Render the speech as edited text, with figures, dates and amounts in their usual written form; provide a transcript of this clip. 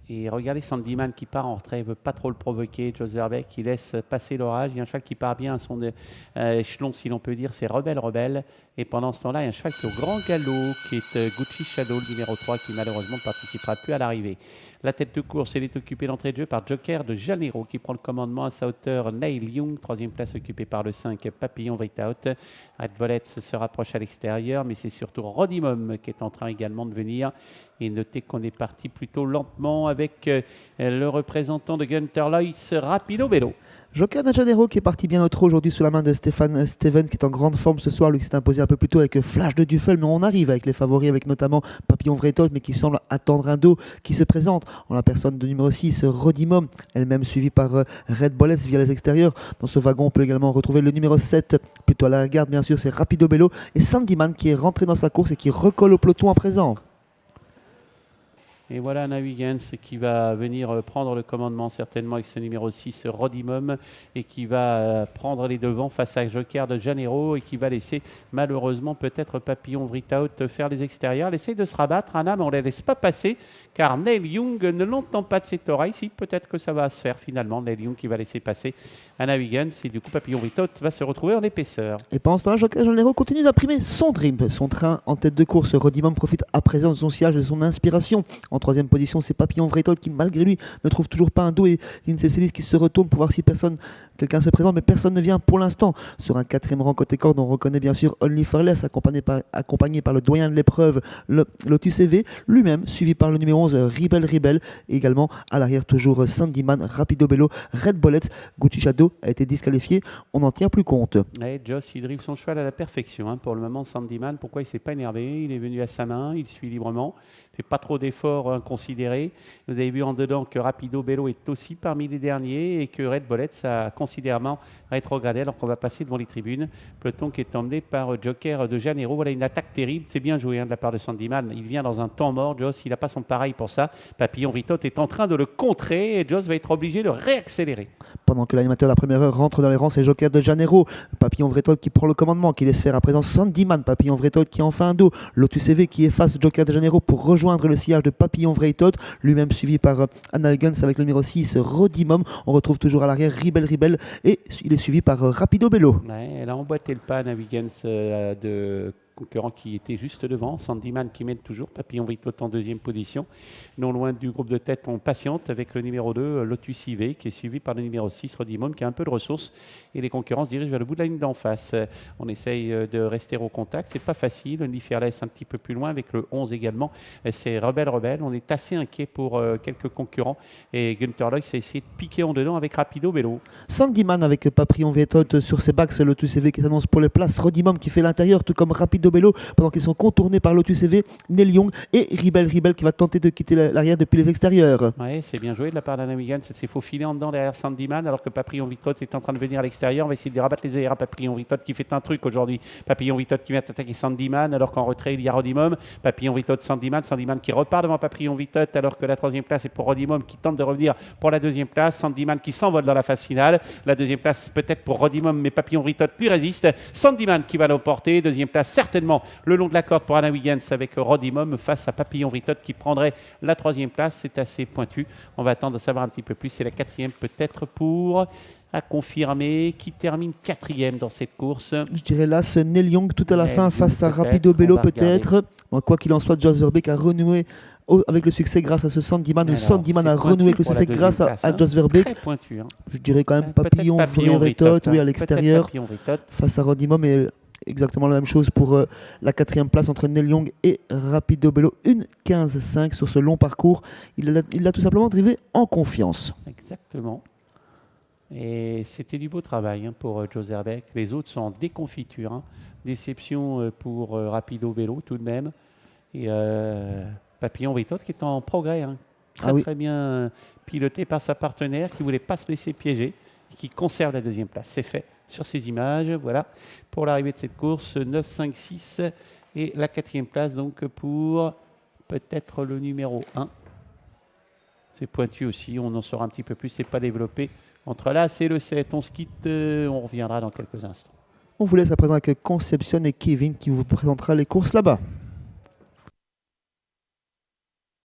Et regardez Sandyman qui part en retrait, il ne veut pas trop le provoquer. Jos Verbeek qui laisse passer l'orage. Il y a un cheval qui part bien à son échelon, si l'on peut dire, c'est Rebelle. Et pendant ce temps-là, il y a un cheval qui est au grand galop, qui est Gucci Shadow, le numéro 3, qui malheureusement ne participera plus à l'arrivée. La tête de course, elle est occupée d'entrée de jeu par Joker de Janeiro, qui prend le commandement à sa hauteur. Neil Young, troisième place occupée par le 5, Papillon Vritaut. Red Bollet se rapproche à l'extérieur, mais c'est surtout Rodimum qui est en train également de venir. Et notez qu'on est parti plutôt lentement avec le représentant de Gunter Loyce, Rapido Bello. Joker de Janeiro qui est parti bien au trot aujourd'hui sous la main de Stéphane Stevens qui est en grande forme ce soir, lui qui s'est imposé un peu plus tôt avec Flash de Duffel, mais on arrive avec les favoris, avec notamment Papillon Vraitot, mais qui semble attendre un dos qui se présente en la personne de numéro 6, Rodimum, elle-même suivie par Red Bullets via les extérieurs. Dans ce wagon, on peut également retrouver le numéro 7, plutôt à la garde bien sûr, c'est Rapido Bello, et Sandyman qui est rentré dans sa course et qui recolle au peloton à présent. Et voilà Navigance qui va venir prendre le commandement certainement avec ce numéro 6 Rodimum et qui va prendre les devants face à Joker de Janeiro et qui va laisser malheureusement peut-être Papillon Vritaut faire les extérieurs. Elle essaie de se rabattre, Anna, mais on ne la laisse pas passer car Neil Young ne l'entend pas de cette oreille. Si, peut-être que ça va se faire finalement. Neil Young qui va laisser passer à Navigance et du coup Papillon Vritaut va se retrouver en épaisseur. Et pendant ce temps-là, Joker de Janeiro continue d'imprimer son dream, son train en tête de course. Rodimum profite à présent de son sillage et de son inspiration. En troisième position, c'est Papillon Vraitot qui, malgré lui, ne trouve toujours pas un dos et Lindsay Celis qui se retourne pour voir si quelqu'un se présente, mais personne ne vient pour l'instant. Sur un quatrième rang côté corde, on reconnaît bien sûr Only Fearless, accompagné par le doyen de l'épreuve, le Lotus EV, lui-même, suivi par le numéro 11, Rebel. Et également à l'arrière, toujours Sandyman, Rapido Bello, Red Bullets. Gucci Shadow a été disqualifié, on n'en tient plus compte. Ouais, Joss, il drive son cheval à la perfection. Pour le moment, Sandyman, pourquoi il ne s'est pas énervé? Il est venu à sa main, il suit librement. Fait pas trop d'efforts inconsidérés. Vous avez vu en dedans que Rapido Bello est aussi parmi les derniers et que Red Bullets a considérablement rétrogradé alors qu'on va passer devant les tribunes. Peloton qui est emmené par Joker de Janeiro. Voilà une attaque terrible. C'est bien joué de la part de Sandyman. Il vient dans un temps mort. Joss, il n'a pas son pareil pour ça. Papillon Vritaut est en train de le contrer et Joss va être obligé de réaccélérer. Pendant que l'animateur de la première heure rentre dans les rangs, c'est Joker de Janeiro. Papillon Vraitot qui prend le commandement, qui laisse faire à présent Sandyman. Papillon Vraitot qui en fait un dos. Lotus EV qui efface Joker de Janeiro pour rejoindre le sillage de Papillon Vraitot, lui-même suivi par Anna Guns avec le numéro 6, Rodimum. On retrouve toujours à l'arrière Rebel et il est suivi par Rapido Bello. Ouais, elle a emboîté le pas, Navigance de concurrent qui était juste devant, Sandyman qui mène toujours, Papillon Vraitot en deuxième position. Non loin du groupe de tête, on patiente avec le numéro 2, Lotus IV, qui est suivi par le numéro 6, Rodimum, qui a un peu de ressources, et les concurrents se dirigent vers le bout de la ligne d'en face. On essaye de rester au contact, c'est pas facile, Only Fearless un petit peu plus loin, avec le 11 également, c'est Rebel. On est assez inquiet pour quelques concurrents, et Gunter Loyce a essayé de piquer en dedans avec Rapido Bello. Sandyman avec Papillon Vraitot sur ses backs, Lotus EV qui s'annonce pour les places, Rodimum qui fait l'intérieur, tout comme Rapido Bello, pendant qu'ils sont contournés par Lotus EV, Neil Young et Rebel qui va tenter de quitter l'arrière depuis les extérieurs. Oui, c'est bien joué de la part d'Anna Wigan. C'est s'est faufilé en dedans derrière Sandyman alors que Papillon Vraitot est en train de venir à l'extérieur. On va essayer de rabattre les œillères à Papillon Vraitot qui fait un truc aujourd'hui. Papillon Vraitot qui vient attaquer Sandyman alors qu'en retrait il y a Rodimum. Papillon Vraitot, Sandyman qui repart devant Papillon Vraitot alors que la troisième place est pour Rodimum qui tente de revenir pour la deuxième place. Sandyman qui s'envole dans la phase finale. La deuxième place peut-être pour Rodimum, mais Papillon Vraitot lui résiste. Sandyman qui va l'emporter. Deuxième place certainement le long de la corde pour Anna Wiggins avec Rodimum face à Papillon Vraitot qui prendrait la troisième place. C'est assez pointu. On va attendre de savoir un petit peu plus. C'est la quatrième peut-être pour à confirmer qui termine quatrième dans cette course. Je dirais là, c'est Neil Young tout à la fin face à Rapido Bello peut-être. Bon, quoi qu'il en soit, Jos Verbeek a renoué avec le succès grâce à ce Sandyman. Sandyman a renoué avec le succès grâce à Jos Verbeek. Très pointu. Je dirais quand même Papillon Vraitot, oui, à l'extérieur face à Rodimum. Et exactement la même chose pour la quatrième place entre Neil Young et Rapido Bello. 1:15.5 sur ce long parcours. Il l'a tout simplement drivé en confiance. Exactement. Et c'était du beau travail pour Jos Verbeek. Les autres sont en déconfiture. Déception pour Rapido Bello tout de même. Et Papillon Vraitot qui est en progrès. Très bien piloté par sa partenaire qui ne voulait pas se laisser piéger et qui conserve la deuxième place. C'est fait sur ces images. Voilà pour l'arrivée de cette course. 9, 5, 6 et la quatrième place donc pour peut-être le numéro 1. C'est pointu aussi. On en saura un petit peu plus. C'est pas développé. Entre là, c'est le 7. On se quitte. On reviendra dans quelques instants. On vous laisse à présent avec Conception et Kevin qui vous présentera les courses là-bas.